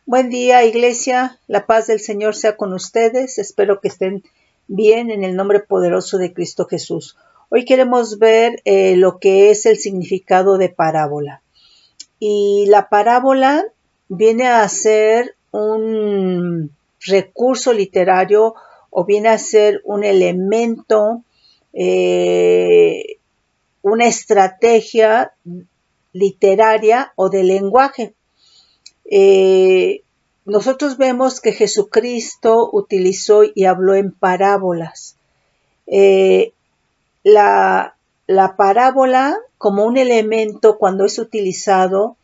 Buen día, iglesia. La paz del Señor sea con ustedes. Espero que estén bien en el nombre poderoso de Cristo Jesús. Hoy queremos ver lo que es el significado de parábola. Y la parábola viene a ser un recurso literario o viene a ser un elemento, una estrategia literaria o de lenguaje. Nosotros vemos que Jesucristo utilizó y habló en parábolas. La parábola como un elemento cuando es utilizado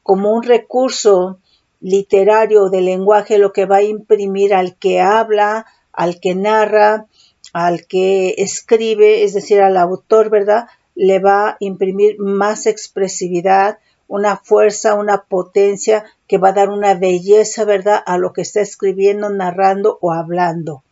como un recurso literario de lenguaje, lo que va a imprimir al que habla, al que narra, al que escribe, es decir, al autor, ¿verdad? Le va a imprimir más expresividad, una fuerza, una potencia que va a dar una belleza, ¿verdad?, a lo que está escribiendo, narrando o hablando.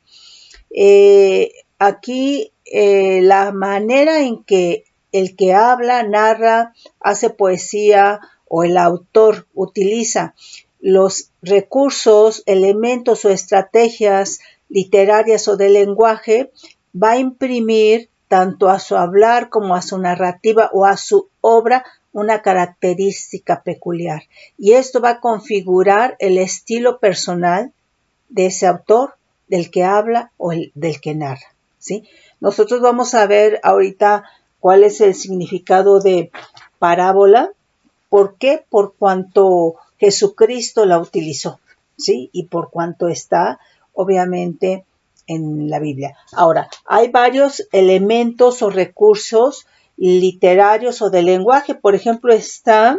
Aquí la manera en que el que habla, narra, hace poesía o el autor utiliza los recursos, elementos o estrategias literarias o de lenguaje, va a imprimir tanto a su hablar como a su narrativa o a su obra una característica peculiar. Y esto va a configurar el estilo personal de ese autor, del que habla o del que narra, ¿sí? Nosotros vamos a ver ahorita cuál es el significado de parábola. ¿Por qué? Por cuanto Jesucristo la utilizó, ¿sí? Y por cuanto está, obviamente, en la Biblia. Ahora, hay varios elementos o recursos literarios o de lenguaje. Por ejemplo, está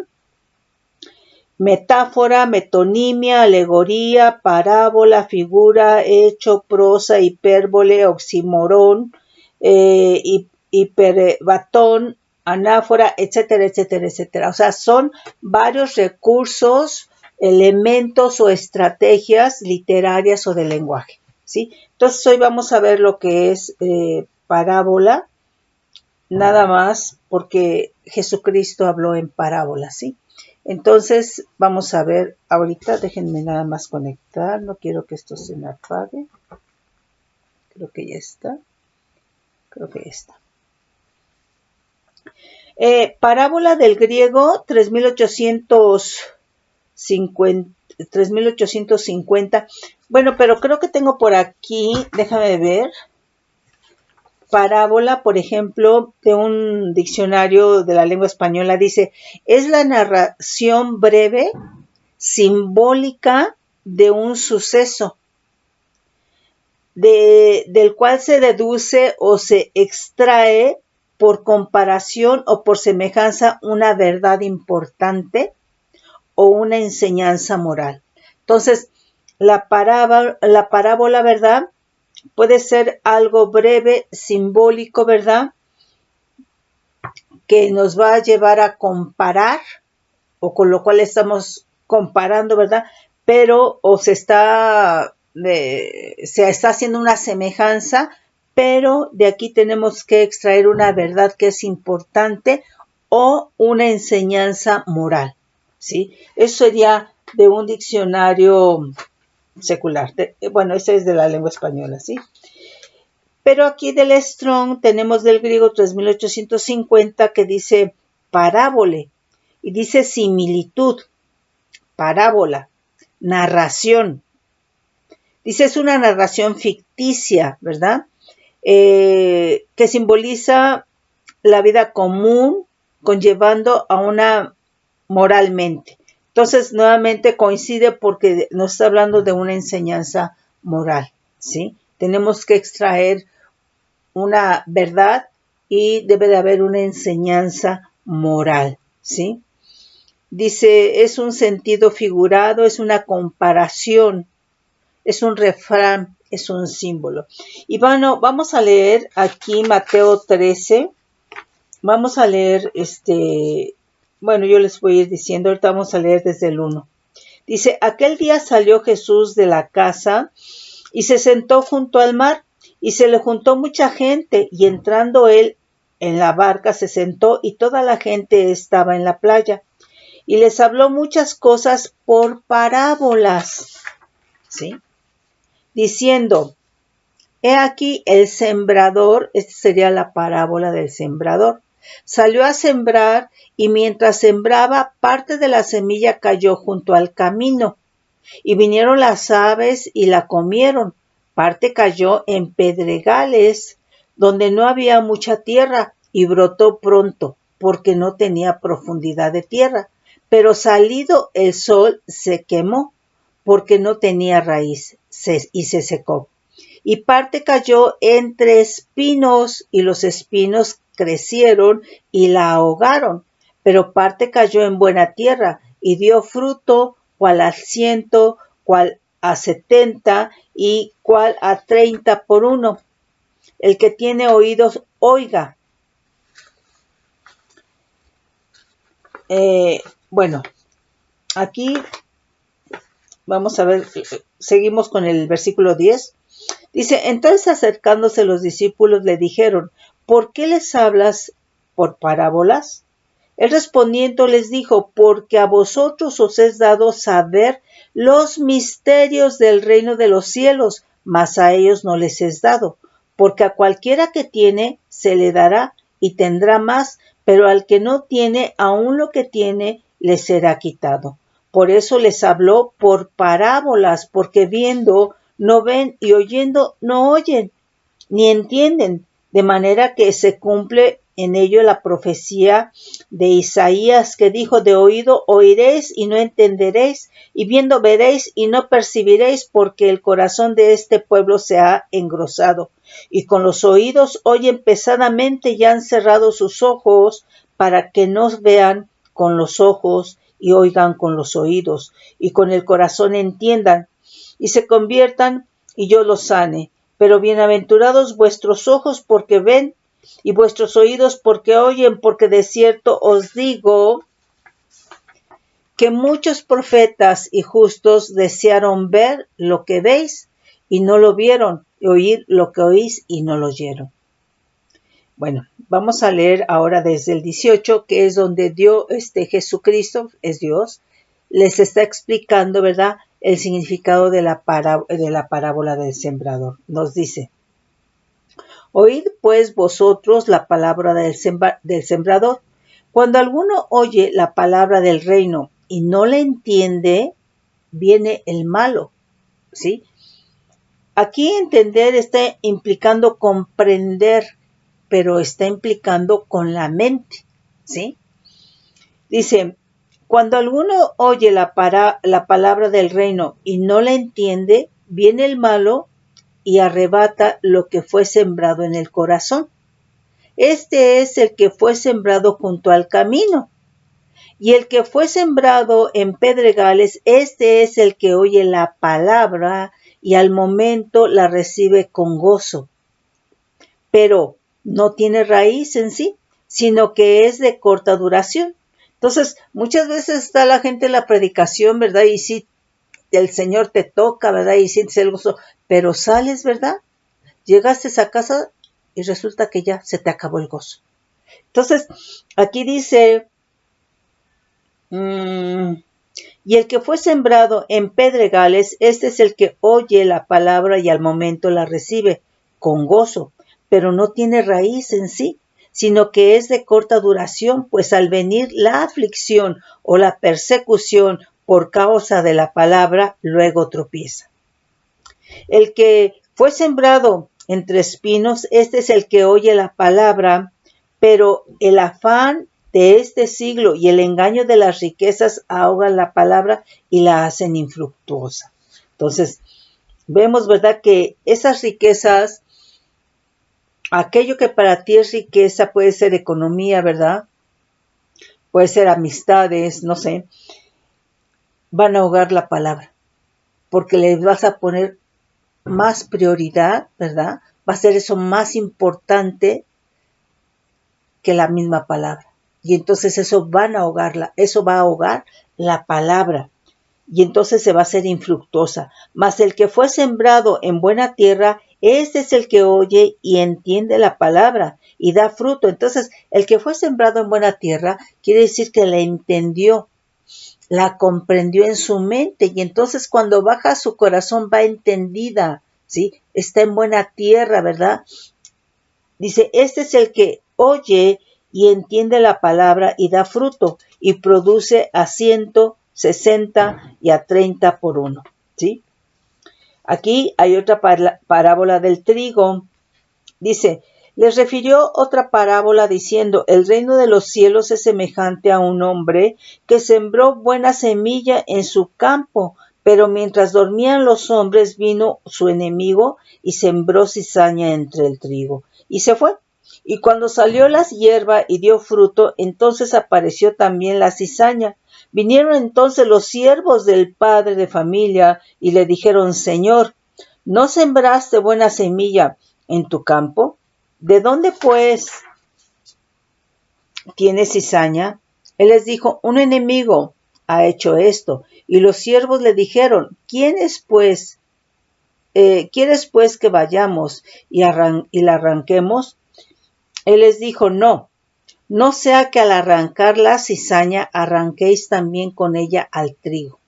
metáfora, metonimia, alegoría, parábola, figura, hecho, prosa, hipérbole, oxímoron, hiperbatón, anáfora, etcétera, etcétera, etcétera. O sea, son varios recursos, elementos o estrategias literarias o de lenguaje, ¿sí? Entonces, hoy vamos a ver lo que es parábola, nada más porque Jesucristo habló en parábolas, ¿sí? Entonces, vamos a ver ahorita, déjenme nada más conectar, no quiero que esto se me apague. Creo que ya está. Parábola del griego 3850. Bueno, pero creo que tengo por aquí, déjame ver. Parábola, por ejemplo, de un diccionario de la lengua española, dice, es la narración breve, simbólica de un suceso, del cual se deduce o se extrae por comparación o por semejanza una verdad importante o una enseñanza moral. Entonces, la parábola, ¿verdad?, puede ser algo breve, simbólico, ¿verdad?, que nos va a llevar a comparar, o con lo cual estamos comparando, ¿verdad? Pero, o se está haciendo una semejanza, pero de aquí tenemos que extraer una verdad que es importante o una enseñanza moral, ¿sí? Eso sería de un diccionario secular. Bueno, ese es de la lengua española, ¿sí? Pero aquí del Strong tenemos del griego 3850 que dice parábole y dice similitud, parábola, narración. Dice es una narración ficticia, ¿verdad? Que simboliza la vida común conllevando a una moralmente. Entonces, nuevamente coincide porque nos está hablando de una enseñanza moral, ¿sí? Tenemos que extraer una verdad y debe de haber una enseñanza moral, ¿sí? Dice, es un sentido figurado, es una comparación, es un refrán, es un símbolo. Y bueno, vamos a leer aquí Mateo 13. Vamos a leer bueno, yo les voy a ir diciendo, ahorita vamos a leer desde el 1. Dice, aquel día salió Jesús de la casa y se sentó junto al mar y se le juntó mucha gente y entrando él en la barca se sentó y toda la gente estaba en la playa. Y les habló muchas cosas por parábolas, ¿sí? Diciendo, he aquí el sembrador, esta sería la parábola del sembrador, salió a sembrar y mientras sembraba, parte de la semilla cayó junto al camino y vinieron las aves y la comieron. Parte cayó en pedregales donde no había mucha tierra y brotó pronto porque no tenía profundidad de tierra. Pero salido el sol se quemó porque no tenía raíz y se secó. Y parte cayó entre espinos y los espinos crecieron y la ahogaron. Pero parte cayó en buena tierra y dio fruto, cual a 100, cual a 70 y cual a 30 por uno. El que tiene oídos, oiga. Bueno, aquí vamos a ver, seguimos con el versículo 10. Dice, entonces acercándose los discípulos le dijeron, ¿por qué les hablas por parábolas? Él respondiendo les dijo, porque a vosotros os es dado saber los misterios del reino de los cielos, mas a ellos no les es dado, porque a cualquiera que tiene se le dará y tendrá más, pero al que no tiene, aun lo que tiene le será quitado. Por eso les habló por parábolas, porque viendo no ven y oyendo no oyen, ni entienden, de manera que se cumple en ello la profecía de Isaías que dijo, de oído oiréis y no entenderéis, y viendo veréis y no percibiréis, porque el corazón de este pueblo se ha engrosado, y con los oídos oyen pesadamente y han cerrado sus ojos para que no vean con los ojos y oigan con los oídos, y con el corazón entiendan, y se conviertan y yo los sane. Pero bienaventurados vuestros ojos porque ven y vuestros oídos porque oyen, porque de cierto os digo que muchos profetas y justos desearon ver lo que veis y no lo vieron, y oír lo que oís y no lo oyeron. Bueno, vamos a leer ahora desde el 18, que es donde Jesucristo, es Dios, les está explicando, ¿verdad?, el significado de la parábola del sembrador. Nos dice, oíd pues vosotros la palabra del sembrador. Cuando alguno oye la palabra del reino y no le entiende, viene el malo, ¿sí? Aquí entender está implicando comprender, pero está implicando con la mente, ¿sí? Dice, cuando alguno oye la palabra del reino y no la entiende, viene el malo y arrebata lo que fue sembrado en el corazón. Este es el que fue sembrado junto al camino. Y el que fue sembrado en pedregales, este es el que oye la palabra y al momento la recibe con gozo. Pero no tiene raíz en sí, sino que es de corta duración. Entonces, muchas veces está la gente en la predicación, ¿verdad? Y sí, el Señor te toca, ¿verdad? Y sientes el gozo, pero sales, ¿verdad? Llegaste a casa y resulta que ya se te acabó el gozo. Entonces, aquí dice, y el que fue sembrado en pedregales, este es el que oye la palabra y al momento la recibe con gozo, pero no tiene raíz en sí, sino que es de corta duración, pues al venir la aflicción o la persecución por causa de la palabra, luego tropieza. El que fue sembrado entre espinos, este es el que oye la palabra, pero el afán de este siglo y el engaño de las riquezas ahogan la palabra y la hacen infructuosa. Entonces, vemos, ¿verdad?, que esas riquezas, aquello que para ti es riqueza, puede ser economía, ¿verdad?, puede ser amistades, no sé, van a ahogar la palabra, porque le vas a poner más prioridad, ¿verdad? Va a ser eso más importante que la misma palabra. Y entonces eso va a ahogar la palabra. Y entonces se va a hacer infructuosa. Mas el que fue sembrado en buena tierra, este es el que oye y entiende la palabra y da fruto. Entonces, el que fue sembrado en buena tierra quiere decir que la entendió, la comprendió en su mente y entonces cuando baja a su corazón va entendida, ¿sí? Está en buena tierra, ¿verdad? Dice, este es el que oye y entiende la palabra y da fruto y produce a 160 y a 30 por uno, ¿sí? Aquí hay otra parábola del trigo. Dice, les refirió otra parábola diciendo, el reino de los cielos es semejante a un hombre que sembró buena semilla en su campo, pero mientras dormían los hombres vino su enemigo y sembró cizaña entre el trigo. Y se fue. Y cuando salió la hierba y dio fruto, entonces apareció también la cizaña. Vinieron entonces los siervos del padre de familia y le dijeron, Señor, ¿no sembraste buena semilla en tu campo? ¿De dónde pues tienes cizaña? Él les dijo, un enemigo ha hecho esto. Y los siervos le dijeron, ¿quieres pues que vayamos y la arranquemos? Él les dijo, no sea que al arrancar la cizaña arranquéis también con ella al trigo.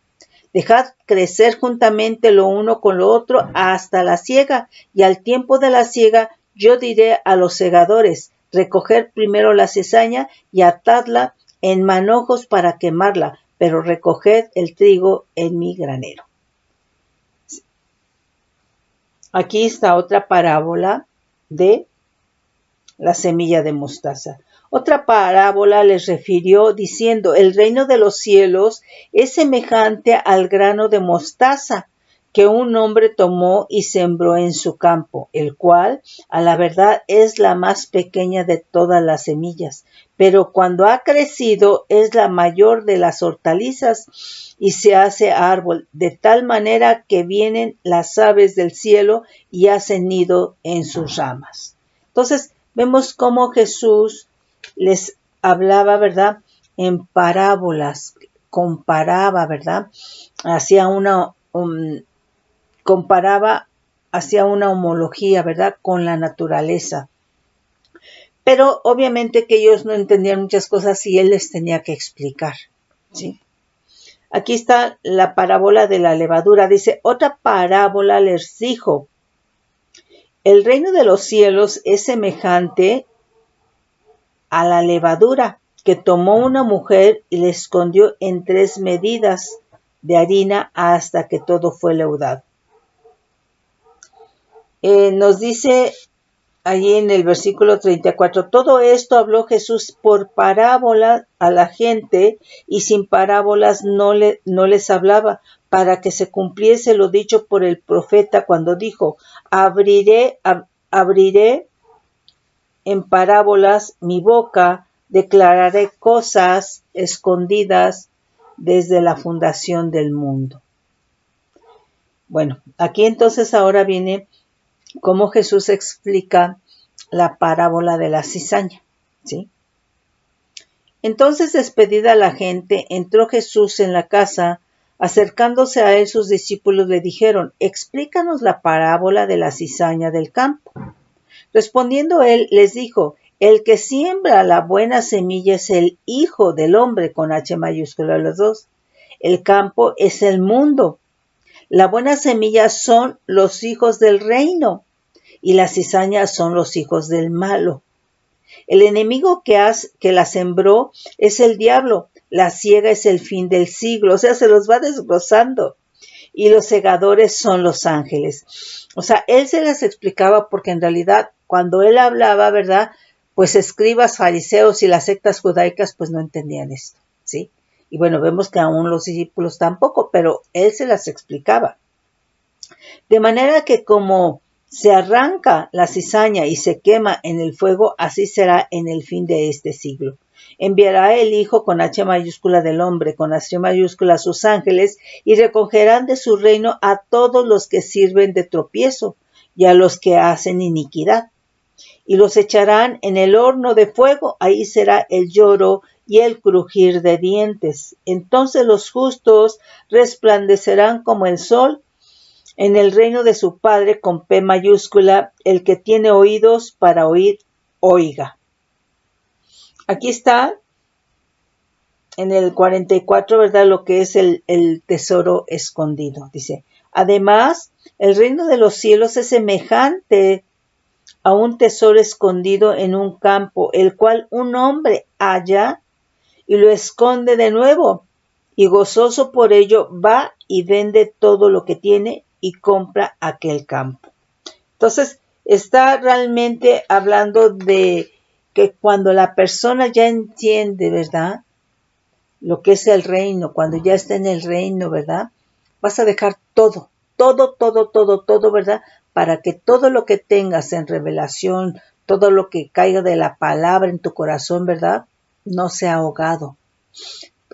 Dejad crecer juntamente lo uno con lo otro hasta la siega, y al tiempo de la siega yo diré a los segadores, recoger primero la cizaña y atadla en manojos para quemarla, pero recoged el trigo en mi granero. Aquí está otra parábola de la semilla de mostaza. Otra parábola les refirió diciendo, el reino de los cielos es semejante al grano de mostaza que un hombre tomó y sembró en su campo, el cual, a la verdad, es la más pequeña de todas las semillas, pero cuando ha crecido es la mayor de las hortalizas y se hace árbol, de tal manera que vienen las aves del cielo y hacen nido en sus ramas. Entonces, vemos cómo Jesús les hablaba, ¿verdad? En parábolas, comparaba, ¿verdad? Comparaba hacia una homología, ¿verdad? Con la naturaleza. Pero obviamente que ellos no entendían muchas cosas y él les tenía que explicar, ¿sí? Aquí está la parábola de la levadura. Dice, otra parábola les dijo, el reino de los cielos es semejante a la levadura que tomó una mujer y le escondió en 3 medidas de harina hasta que todo fue leudado. Nos dice allí en el versículo 34, todo esto habló Jesús por parábola a la gente y sin parábolas no les hablaba, para que se cumpliese lo dicho por el profeta cuando dijo, abriré en parábolas mi boca, declararé cosas escondidas desde la fundación del mundo. Bueno, aquí entonces ahora viene cómo Jesús explica la parábola de la cizaña, ¿sí? Entonces, despedida la gente, entró Jesús en la casa. Acercándose a él, sus discípulos le dijeron, explícanos la parábola de la cizaña del campo. Respondiendo él, les dijo, el que siembra la buena semilla es el Hijo del Hombre, con H mayúscula los dos. El campo es el mundo. La buena semilla son los hijos del reino y las cizañas son los hijos del malo. El enemigo que la sembró es el diablo. La siega es el fin del siglo. O sea, se los va desglosando. Y los segadores son los ángeles. O sea, él se les explicaba porque en realidad cuando él hablaba, ¿verdad? Pues escribas, fariseos y las sectas judaicas pues no entendían esto, ¿sí? Y bueno, vemos que aún los discípulos tampoco, pero él se las explicaba. De manera que como se arranca la cizaña y se quema en el fuego, así será en el fin de este siglo. Enviará el Hijo con H mayúscula del hombre, con H mayúscula sus ángeles, y recogerán de su reino a todos los que sirven de tropiezo y a los que hacen iniquidad. Y los echarán en el horno de fuego, ahí será el lloro y el crujir de dientes. Entonces los justos resplandecerán como el sol en el reino de su Padre con P mayúscula. El que tiene oídos para oír, oiga. Aquí está en el 44, ¿verdad? Lo que es el tesoro escondido. Dice, además, el reino de los cielos es semejante a un tesoro escondido en un campo, el cual un hombre halla y lo esconde de nuevo, y gozoso por ello va y vende todo lo que tiene y compra aquel campo. Entonces, está realmente hablando de que cuando la persona ya entiende, ¿verdad? Lo que es el reino, cuando ya está en el reino, ¿verdad? Vas a dejar todo, todo, ¿verdad? Para que todo lo que tengas en revelación, todo lo que caiga de la palabra en tu corazón, ¿verdad? No sea ahogado,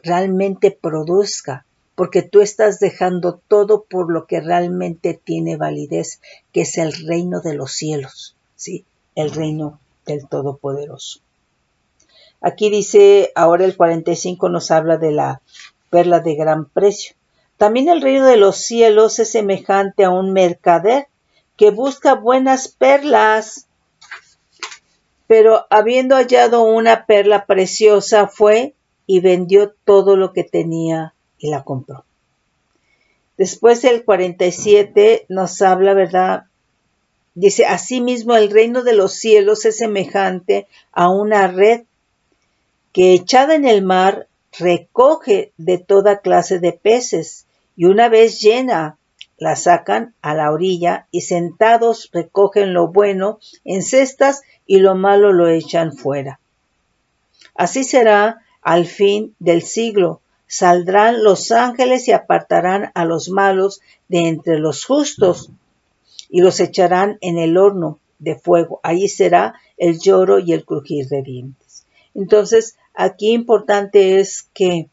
realmente produzca, porque tú estás dejando todo por lo que realmente tiene validez, que es el reino de los cielos, ¿sí? El reino del Todopoderoso. Aquí dice, ahora el 45 nos habla de la perla de gran precio. También el reino de los cielos es semejante a un mercader que busca buenas perlas, pero habiendo hallado una perla preciosa, fue y vendió todo lo que tenía y la compró. Después el 47 nos habla, ¿verdad? Dice, asimismo el reino de los cielos es semejante a una red que echada en el mar recoge de toda clase de peces, y una vez llena la sacan a la orilla y sentados recogen lo bueno en cestas y lo malo lo echan fuera. Así será al fin del siglo. Saldrán los ángeles y apartarán a los malos de entre los justos y los echarán en el horno de fuego. Allí será el lloro y el crujir de dientes. Entonces, aquí importante es que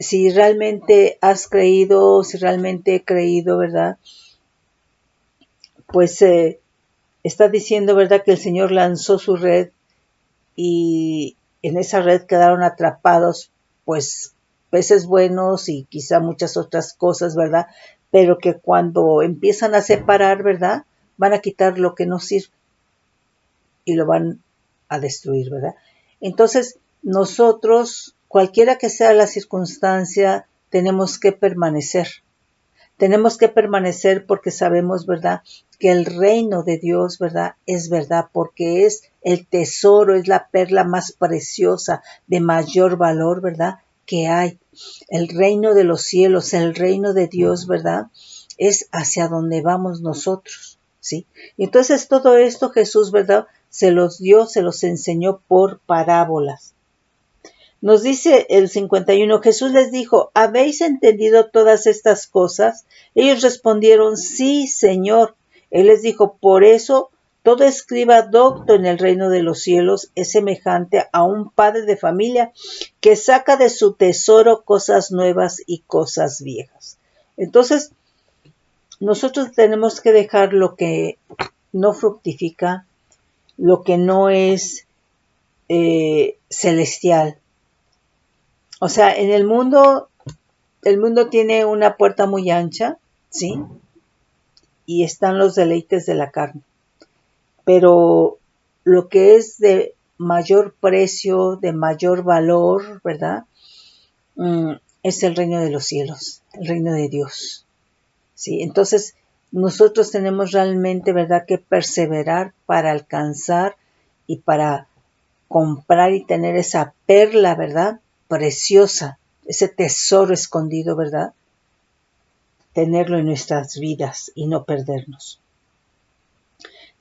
si realmente has creído, si realmente he creído, ¿verdad? Pues está diciendo, ¿verdad? Que el Señor lanzó su red y en esa red quedaron atrapados, pues, peces buenos y quizá muchas otras cosas, ¿verdad? Pero que cuando empiezan a separar, ¿verdad? Van a quitar lo que no sirve y lo van a destruir, ¿verdad? Entonces, nosotros, cualquiera que sea la circunstancia, tenemos que permanecer. Tenemos que permanecer porque sabemos, ¿verdad?, que el reino de Dios, ¿verdad?, es verdad, porque es el tesoro, es la perla más preciosa, de mayor valor, ¿verdad?, que hay. El reino de los cielos, el reino de Dios, ¿verdad?, es hacia donde vamos nosotros, ¿sí? Y entonces todo esto Jesús, ¿verdad?, se los dio, se los enseñó por parábolas. Nos dice el 51, Jesús les dijo, ¿habéis entendido todas estas cosas? Ellos respondieron, sí, Señor. Él les dijo, por eso todo escriba docto en el reino de los cielos es semejante a un padre de familia que saca de su tesoro cosas nuevas y cosas viejas. Entonces, nosotros tenemos que dejar lo que no fructifica, lo que no es celestial. O sea, en el mundo tiene una puerta muy ancha, ¿sí? Y están los deleites de la carne. Pero lo que es de mayor precio, de mayor valor, ¿verdad? Es el reino de los cielos, el reino de Dios. ¿Sí? Entonces, nosotros tenemos realmente, ¿verdad?, que perseverar para alcanzar y para comprar y tener esa perla, ¿verdad?, preciosa, ese tesoro escondido, ¿verdad?, tenerlo en nuestras vidas y no perdernos.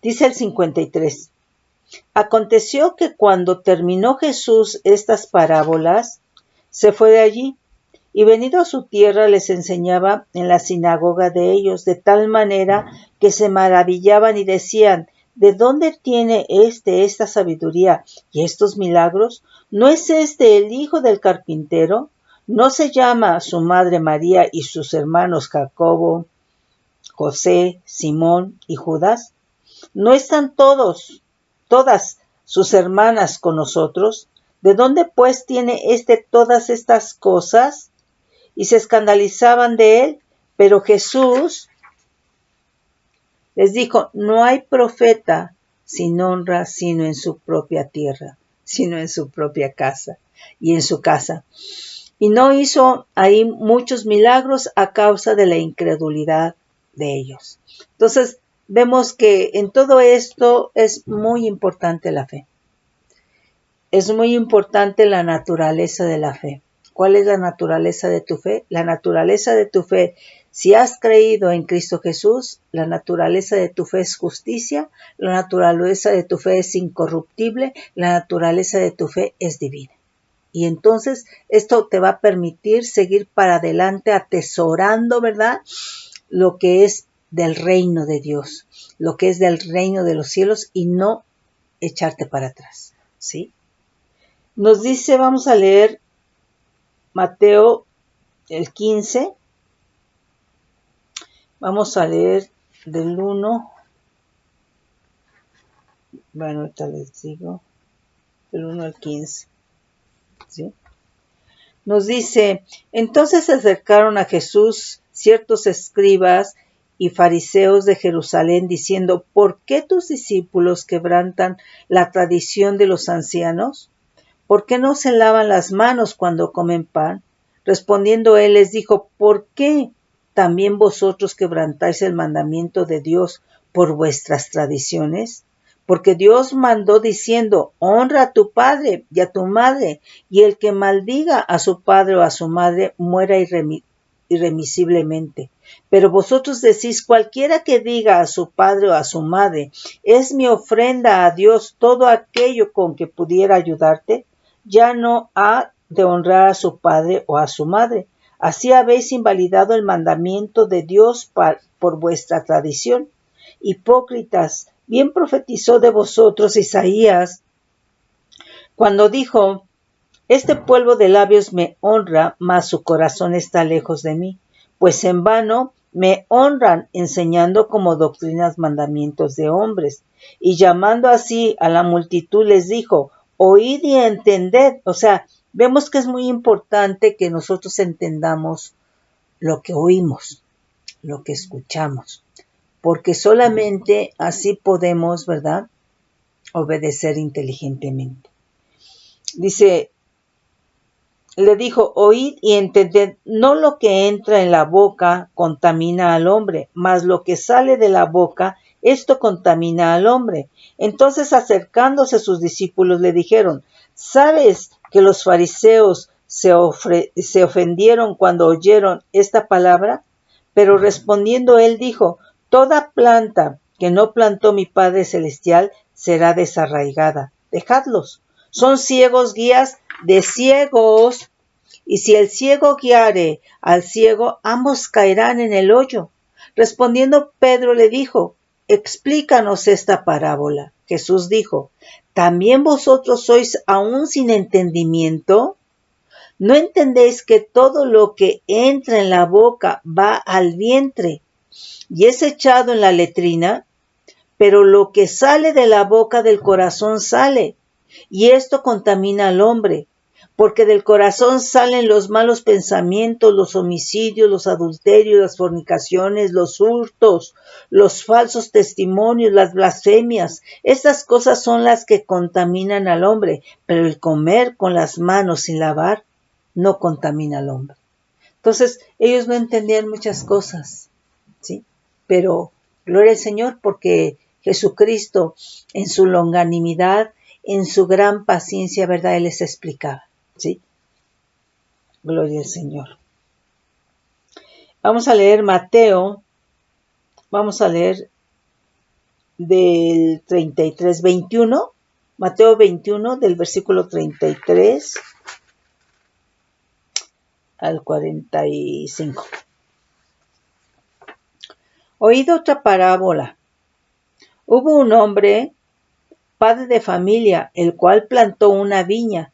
Dice el 53, aconteció que cuando terminó Jesús estas parábolas, se fue de allí y venido a su tierra les enseñaba en la sinagoga de ellos, de tal manera que se maravillaban y decían, ¿de dónde tiene esta sabiduría y estos milagros? ¿No es este el hijo del carpintero? ¿No se llama su madre María y sus hermanos Jacobo, José, Simón y Judas? ¿No están todas sus hermanas con nosotros? ¿De dónde pues tiene todas estas cosas? Y se escandalizaban de él, pero Jesús les dijo, no hay profeta sin honra, sino en su propia tierra, sino en su propia casa. y en su casa. Y no hizo ahí muchos milagros a causa de la incredulidad de ellos. Entonces, vemos que en todo esto es muy importante la fe. Es muy importante la naturaleza de la fe. ¿Cuál es la naturaleza de tu fe? La naturaleza de tu fe, si has creído en Cristo Jesús, la naturaleza de tu fe es justicia, la naturaleza de tu fe es incorruptible, la naturaleza de tu fe es divina. Y entonces esto te va a permitir seguir para adelante atesorando, ¿verdad? Lo que es del reino de Dios, lo que es del reino de los cielos y no echarte para atrás, ¿sí? Nos dice, vamos a leer Mateo el 15, vamos a leer del 1, bueno, ahorita les digo, del 1 al 15, ¿sí? Nos dice, entonces se acercaron a Jesús ciertos escribas y fariseos de Jerusalén diciendo, ¿por qué tus discípulos quebrantan la tradición de los ancianos? ¿Por qué no se lavan las manos cuando comen pan? Respondiendo él les dijo, ¿por qué también vosotros quebrantáis el mandamiento de Dios por vuestras tradiciones? Porque Dios mandó diciendo, honra a tu padre y a tu madre, y el que maldiga a su padre o a su madre muera irremisiblemente. Pero vosotros decís, cualquiera que diga a su padre o a su madre, es mi ofrenda a Dios todo aquello con que pudiera ayudarte, ya no ha de honrar a su padre o a su madre. Así habéis invalidado el mandamiento de Dios por vuestra tradición. Hipócritas, bien profetizó de vosotros Isaías cuando dijo, este pueblo de labios me honra, mas su corazón está lejos de mí, pues en vano me honran enseñando como doctrinas mandamientos de hombres. Y llamando así a la multitud les dijo, oíd y entended. O sea, vemos que es muy importante que nosotros entendamos lo que oímos, lo que escuchamos, porque solamente así podemos, ¿verdad?, obedecer inteligentemente. Dice, le dijo, oíd y entended, no lo que entra en la boca contamina al hombre, mas lo que sale de la boca, esto contamina al hombre. Entonces acercándose sus discípulos le dijeron, ¿sabes que los fariseos se ofendieron cuando oyeron esta palabra? Pero respondiendo él dijo, toda planta que no plantó mi Padre Celestial será desarraigada. Dejadlos. Son ciegos guías de ciegos, y si el ciego guiare al ciego, ambos caerán en el hoyo. Respondiendo Pedro le dijo, explícanos esta parábola. Jesús dijo, ¿también vosotros sois aún sin entendimiento? ¿No entendéis que todo lo que entra en la boca va al vientre y es echado en la letrina? Pero lo que sale de la boca del corazón sale, y esto contamina al hombre, porque del corazón salen los malos pensamientos, los homicidios, los adulterios, las fornicaciones, los hurtos, los falsos testimonios, las blasfemias. Estas cosas son las que contaminan al hombre, pero el comer con las manos sin lavar no contamina al hombre. Entonces, ellos no entendían muchas cosas, ¿sí? Pero gloria al Señor porque Jesucristo en su longanimidad, en su gran paciencia, ¿verdad? Él les explicaba, ¿sí? Gloria al Señor. Vamos a leer Mateo, vamos a leer del 33, 21, Mateo 21 del versículo 33 al 45. Oíd otra parábola. Hubo un hombre, padre de familia, el cual plantó una viña,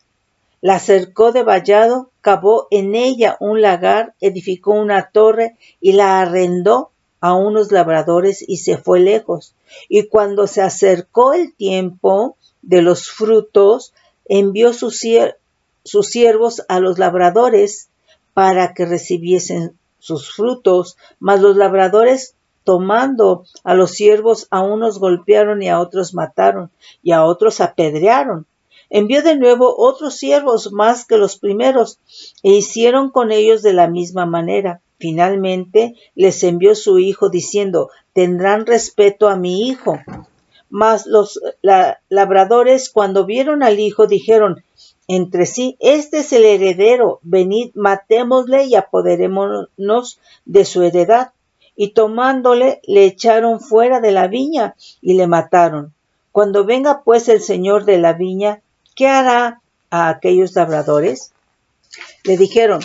la cercó de vallado, cavó en ella un lagar, edificó una torre y la arrendó a unos labradores y se fue lejos. Y cuando se acercó el tiempo de los frutos, envió sus siervos a los labradores para que recibiesen sus frutos, mas los labradores, tomando a los siervos, a unos golpearon y a otros mataron, y a otros apedrearon. Envió de nuevo otros siervos más que los primeros, e hicieron con ellos de la misma manera. Finalmente les envió su hijo, diciendo: tendrán respeto a mi hijo. Mas los labradores, cuando vieron al hijo, dijeron entre sí: este es el heredero, venid, matémosle y apoderémonos de su heredad. Y tomándole, le echaron fuera de la viña y le mataron. Cuando venga pues el señor de la viña, ¿qué hará a aquellos labradores? Le dijeron: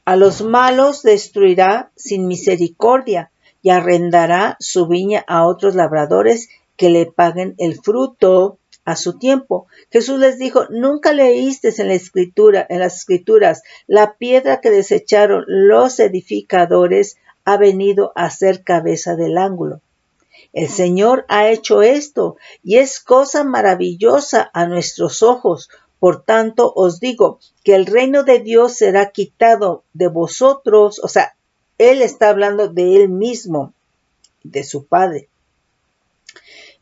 a los malos destruirá sin misericordia, y arrendará su viña a otros labradores que le paguen el fruto a su tiempo. Jesús les dijo: ¿nunca leísteis en las escrituras, la piedra que desecharon los edificadores ha venido a ser cabeza del ángulo? El Señor ha hecho esto, y es cosa maravillosa a nuestros ojos. Por tanto, os digo que el reino de Dios será quitado de vosotros. O sea, Él está hablando de Él mismo, de su Padre.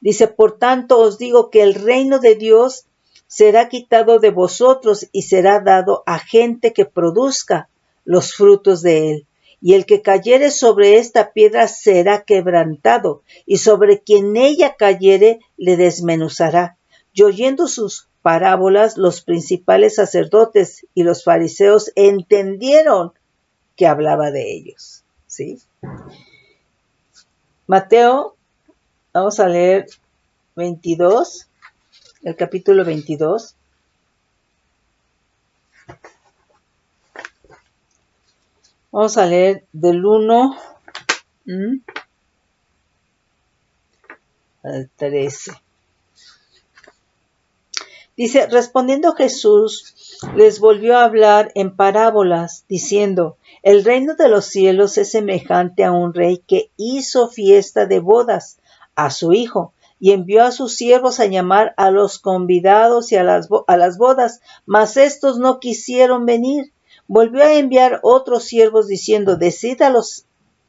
Dice: por tanto, os digo que el reino de Dios será quitado de vosotros y será dado a gente que produzca los frutos de Él. Y el que cayere sobre esta piedra será quebrantado, y sobre quien ella cayere le desmenuzará. Y oyendo sus parábolas, los principales sacerdotes y los fariseos entendieron que hablaba de ellos. ¿Sí? Mateo, vamos a leer 22, el capítulo 22. Vamos a leer del 1 al 13. Dice: respondiendo Jesús, les volvió a hablar en parábolas, diciendo: el reino de los cielos es semejante a un rey que hizo fiesta de bodas a su hijo, y envió a sus siervos a llamar a los convidados y a las bodas, mas éstos no quisieron venir. Volvió a enviar otros siervos, diciendo: decid a los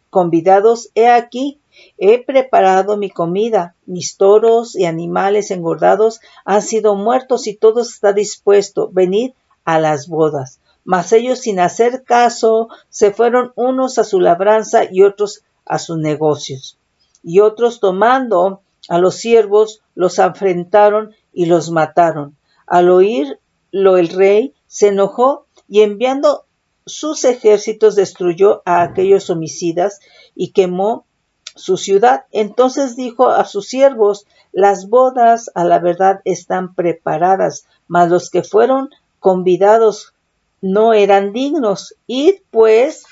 convidados: he aquí, he preparado mi comida, mis toros y animales engordados han sido muertos y todo está dispuesto, venid a las bodas. Mas ellos, sin hacer caso, se fueron unos a su labranza y otros a sus negocios. Y otros, tomando a los siervos, los afrentaron y los mataron. Al oírlo el rey se enojó, y enviando sus ejércitos destruyó a aquellos homicidas y quemó su ciudad. Entonces dijo a sus siervos: las bodas a la verdad están preparadas, mas los que fueron convidados no eran dignos. Id pues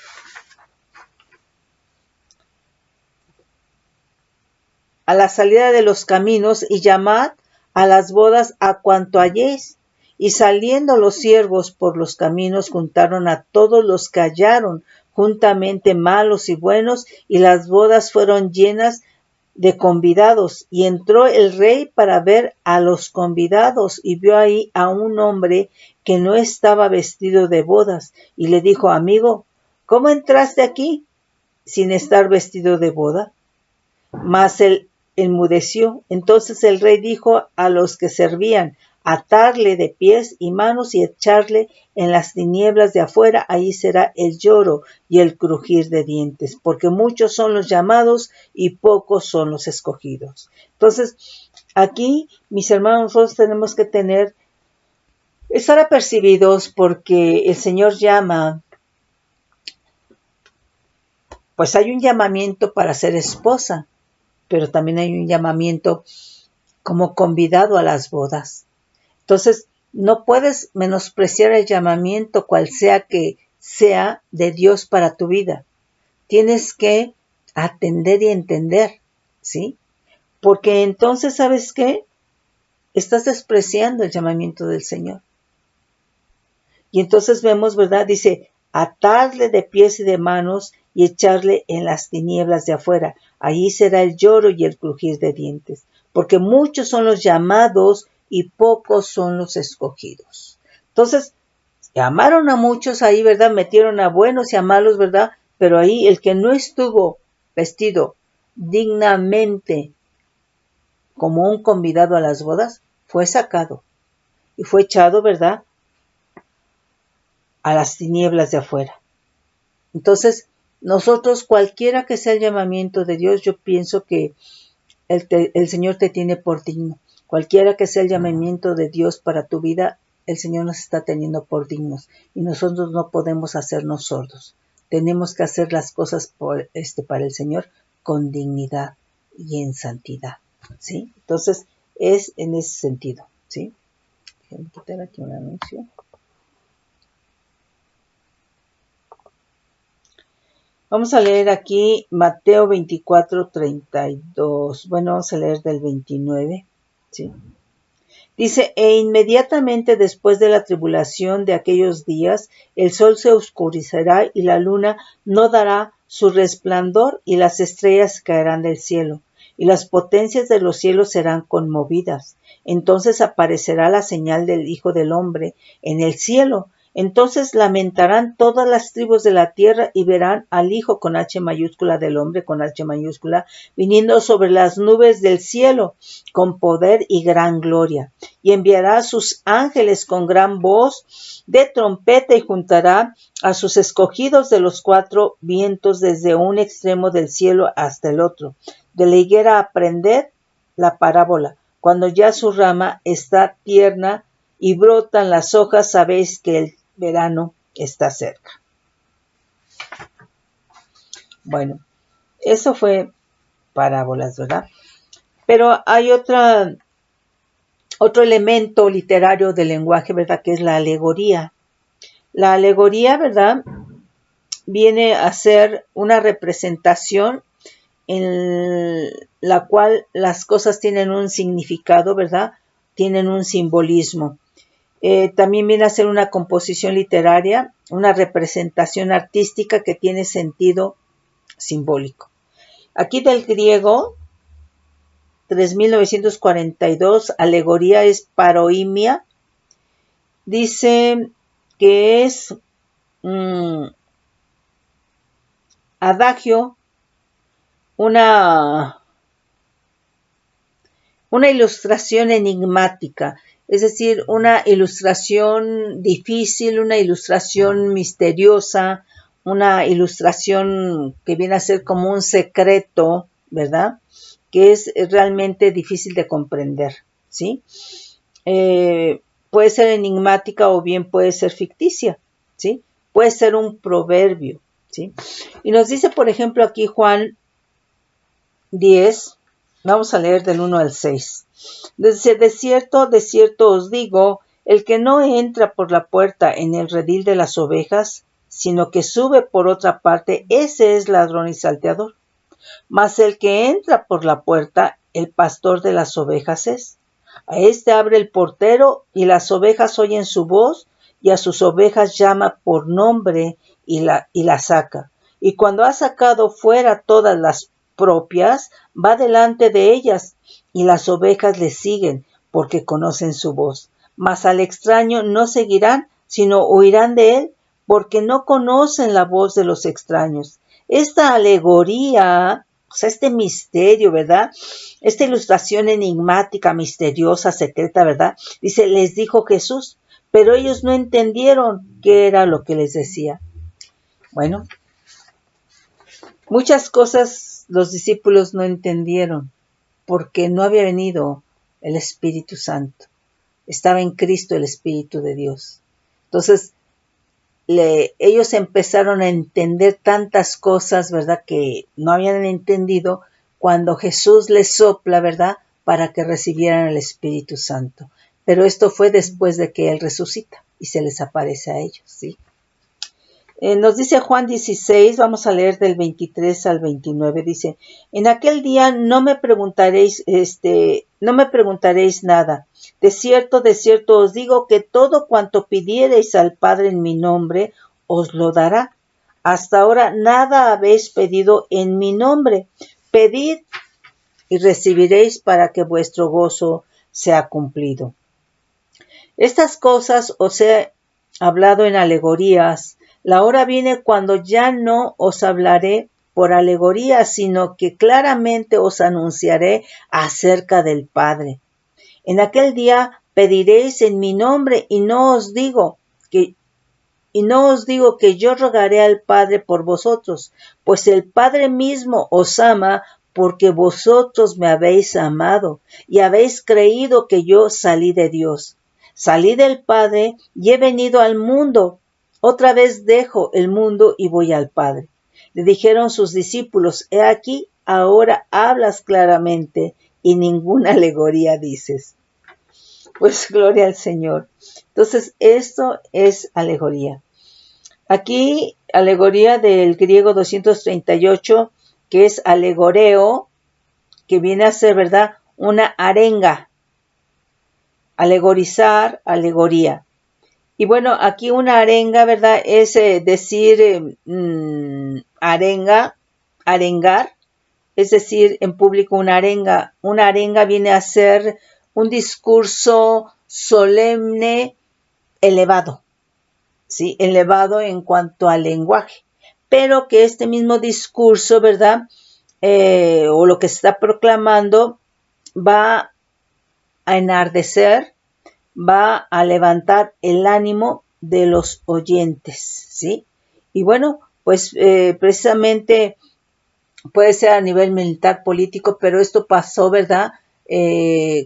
a la salida de los caminos y llamad a las bodas a cuanto halléis. Y saliendo los siervos por los caminos, juntaron a todos los que hallaron, juntamente malos y buenos, y las bodas fueron llenas de convidados. Y entró el rey para ver a los convidados, y vio ahí a un hombre que no estaba vestido de bodas, y le dijo: amigo, ¿cómo entraste aquí sin estar vestido de boda? Mas él enmudeció. Entonces el rey dijo a los que servían: atarle de pies y manos y echarle en las tinieblas de afuera, ahí será el lloro y el crujir de dientes, porque muchos son los llamados y pocos son los escogidos. Entonces, aquí, mis hermanos, nosotros tenemos que estar apercibidos, porque el Señor llama, pues hay un llamamiento para ser esposa, pero también hay un llamamiento como convidado a las bodas. Entonces, no puedes menospreciar el llamamiento, cual sea que sea de Dios para tu vida. Tienes que atender y entender, ¿sí? Porque entonces, ¿sabes qué? Estás despreciando el llamamiento del Señor. Y entonces vemos, ¿verdad? Dice: atarle de pies y de manos y echarle en las tinieblas de afuera. Allí será el lloro y el crujir de dientes. Porque muchos son los llamados y pocos son los escogidos. Entonces, llamaron a muchos ahí, ¿verdad? Metieron a buenos y a malos, ¿verdad? Pero ahí el que no estuvo vestido dignamente como un convidado a las bodas fue sacado. y fue echado, ¿verdad?, a las tinieblas de afuera. Entonces, nosotros, cualquiera que sea el llamamiento de Dios, yo pienso que el Señor te tiene por digno. Cualquiera que sea el llamamiento de Dios para tu vida, el Señor nos está teniendo por dignos. Y nosotros no podemos hacernos sordos. Tenemos que hacer las cosas para el Señor con dignidad y en santidad, ¿sí? Entonces, es en ese sentido, ¿sí? Déjenme quitar aquí un anuncio. Vamos a leer aquí Mateo 24:32. Bueno, vamos a leer del 29, ¿sí? Dice, e inmediatamente después de la tribulación de aquellos días, el sol se oscurecerá y la luna no dará su resplandor y las estrellas caerán del cielo y las potencias de los cielos serán conmovidas. Entonces aparecerá la señal del Hijo del Hombre en el cielo. Entonces lamentarán todas las tribus de la tierra y verán al Hijo con H mayúscula del hombre con H mayúscula viniendo sobre las nubes del cielo con poder y gran gloria. Y enviará a sus ángeles con gran voz de trompeta y juntará a sus escogidos de los cuatro vientos desde un extremo del cielo hasta el otro. De la higuera aprended la parábola. Cuando ya su rama está tierna y brotan las hojas, sabéis que el verano está cerca. Bueno, eso fue parábolas, ¿verdad? Pero hay otro elemento literario del lenguaje, ¿verdad? Que es la alegoría. La alegoría, ¿verdad?, viene a ser una representación en la cual las cosas tienen un significado, ¿verdad? Tienen un simbolismo. También viene a ser una composición literaria, una representación artística que tiene sentido simbólico. Aquí del griego 3942, alegoría es paroimia. Dice que es adagio, una ilustración enigmática, es decir, una ilustración difícil, una ilustración misteriosa, una ilustración que viene a ser como un secreto, ¿verdad?, que es realmente difícil de comprender, ¿sí? Puede ser enigmática o bien puede ser ficticia, ¿sí? Puede ser un proverbio, ¿sí? Y nos dice, por ejemplo, aquí Juan 10, vamos a leer del 1 al 6. Dice, de cierto os digo, el que no entra por la puerta en el redil de las ovejas, sino que sube por otra parte, ese es ladrón y salteador. Mas el que entra por la puerta, el pastor de las ovejas es. A éste abre el portero y las ovejas oyen su voz y a sus ovejas llama por nombre y la saca. Y cuando ha sacado fuera todas las propias, va delante de ellas y las ovejas le siguen porque conocen su voz. Mas al extraño no seguirán, sino huirán de él porque no conocen la voz de los extraños. Esta alegoría, o sea, este misterio, ¿verdad? Esta ilustración enigmática, misteriosa, secreta, ¿verdad? Dice, les dijo Jesús, pero ellos no entendieron qué era lo que les decía. Bueno, muchas cosas los discípulos no entendieron porque no había venido el Espíritu Santo. Estaba en Cristo el Espíritu de Dios. Entonces, ellos empezaron a entender tantas cosas, ¿verdad?, que no habían entendido cuando Jesús les sopla, ¿verdad?, para que recibieran el Espíritu Santo. Pero esto fue después de que Él resucita y se les aparece a ellos, ¿sí? Nos dice Juan 16, vamos a leer del 23 al 29, dice, en aquel día no me preguntaréis nada. De cierto os digo que todo cuanto pidiereis al Padre en mi nombre, os lo dará. Hasta ahora nada habéis pedido en mi nombre. Pedid y recibiréis para que vuestro gozo sea cumplido. Estas cosas os he hablado en alegorías. La hora viene cuando ya no os hablaré por alegorías, sino que claramente os anunciaré acerca del Padre. En aquel día pediréis en mi nombre y no os digo que yo rogaré al Padre por vosotros, pues el Padre mismo os ama porque vosotros me habéis amado y habéis creído que yo salí de Dios. Salí del Padre y he venido al mundo. Otra vez dejo el mundo y voy al Padre. Le dijeron sus discípulos, he aquí, ahora hablas claramente y ninguna alegoría dices. Pues gloria al Señor. Entonces, esto es alegoría. Aquí, alegoría del griego 238, que es alegoreo, que viene a ser, ¿verdad?, una arenga. Alegorizar, alegoría. Y bueno, aquí una arenga, ¿verdad?, es decir, arengar, es decir, en público una arenga. Una arenga viene a ser un discurso solemne, elevado. ¿Sí? Elevado en cuanto al lenguaje, pero que este mismo discurso, ¿verdad? O lo que se está proclamando va a enardecer, va a levantar el ánimo de los oyentes, ¿sí? Y bueno, pues precisamente puede ser a nivel militar, político, pero esto pasó, ¿verdad?,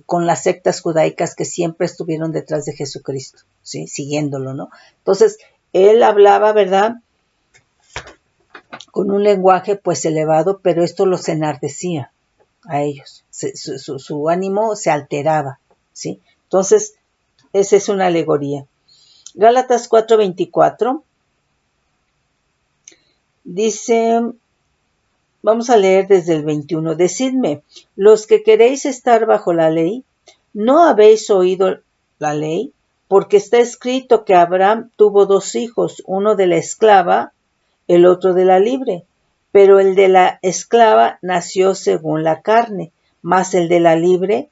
con las sectas judaicas que siempre estuvieron detrás de Jesucristo, ¿sí?, siguiéndolo, ¿no? Entonces, él hablaba, ¿verdad?, con un lenguaje pues elevado, pero esto los enardecía a ellos, su ánimo se alteraba, ¿sí? Entonces, esa es una alegoría. Gálatas 4:24 dice, vamos a leer desde el 21, decidme, los que queréis estar bajo la ley, ¿no habéis oído la ley? Porque está escrito que Abraham tuvo 2 hijos, uno de la esclava, el otro de la libre. Pero el de la esclava nació según la carne, mas el de la libre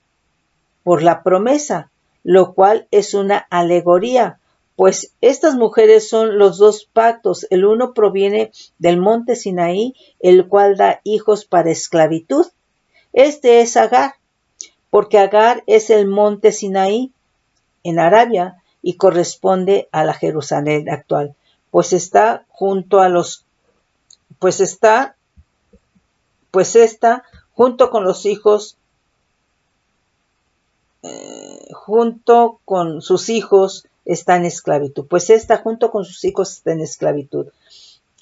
por la promesa, lo cual es una alegoría, pues estas mujeres son los 2 pactos, el uno proviene del monte Sinaí, el cual da hijos para esclavitud. Este es Agar, porque Agar es el monte Sinaí en Arabia y corresponde a la Jerusalén actual, pues esta junto con los hijos, junto con sus hijos está en esclavitud. Pues esta junto con sus hijos está en esclavitud.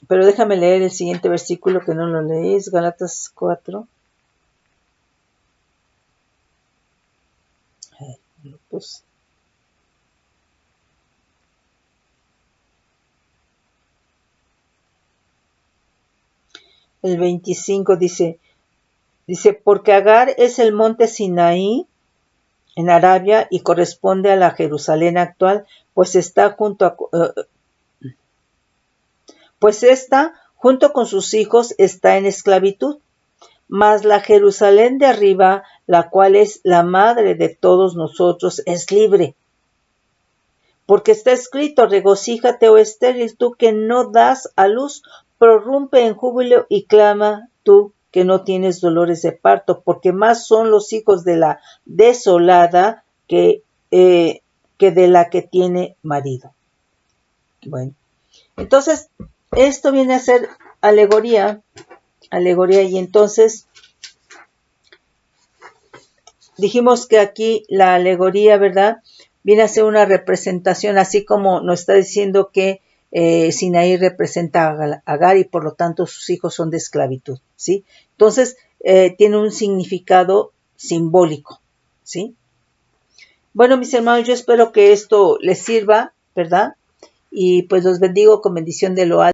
Pero déjame leer el siguiente versículo que no lo leéis, Gálatas 4. Lo puse. El 25 dice, porque Agar es el monte Sinaí en Arabia y corresponde a la Jerusalén actual, pues esta junto con sus hijos está en esclavitud. Mas la Jerusalén de arriba, la cual es la madre de todos nosotros, es libre. Porque está escrito, regocíjate, oh estéril, tú que no das a luz, prorrumpe en júbilo y clama tú que no tienes dolores de parto, porque más son los hijos de la desolada que de la que tiene marido. Bueno, entonces, esto viene a ser alegoría, y entonces dijimos que aquí la alegoría, ¿verdad?, viene a ser una representación, así como nos está diciendo que Sinaí representa a Agar y por lo tanto sus hijos son de esclavitud, ¿sí? Entonces, tiene un significado simbólico, ¿sí? Bueno, mis hermanos, yo espero que esto les sirva, ¿verdad? Y pues los bendigo con bendición de lo alto.